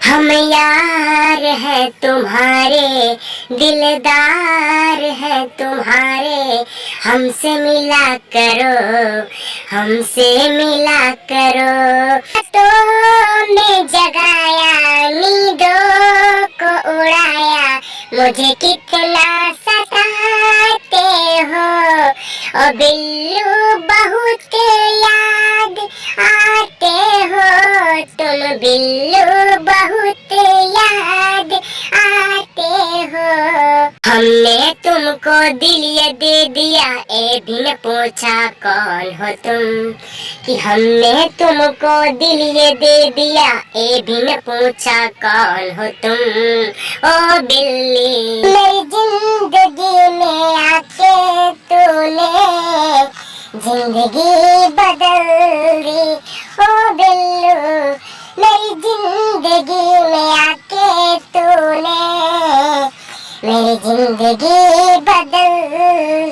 हम यार है तुम्हारे, दिलदार है तुम्हारे, हमसे मिला करो, हमसे मिला करो। तो में जगाया, नींदों को उड़ाया, मुझे कितना सताते हो ओ बिल्लू, बहुत याद आते हो तुम बिल्लू, बहुत याद आते हो। हमने तुमको दिल ये दे दिया, ए भी न पूछा कौन हो तुम, कि हमने तुमको दिल ये दे दिया, ए भी न पूछा कौन हो तुम ओ बिल्ली। मेरी जिंदगी में आके तूने जिंदगी बदल दी ओ बिल्लू, मेरी जिंदगी में आके तूने मेरी जिंदगी बदल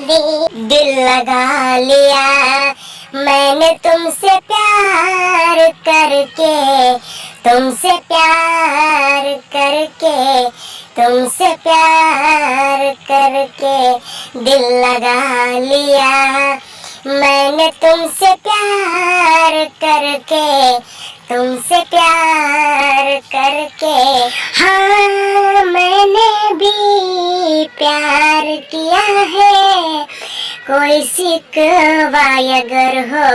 दी। दिल लगा लिया मैंने तुमसे प्यार करके, तुमसे प्यार करके, तुमसे प्यार करके, दिल लगा लिया मैंने तुमसे प्यार करके, तुमसे प्यार करके। हाँ मैंने भी प्यार किया है, कोई शिकवा अगर हो,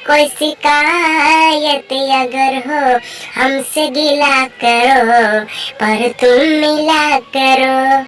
कोई शिकायत अगर हो, हमसे गिला करो पर तुम मिला करो।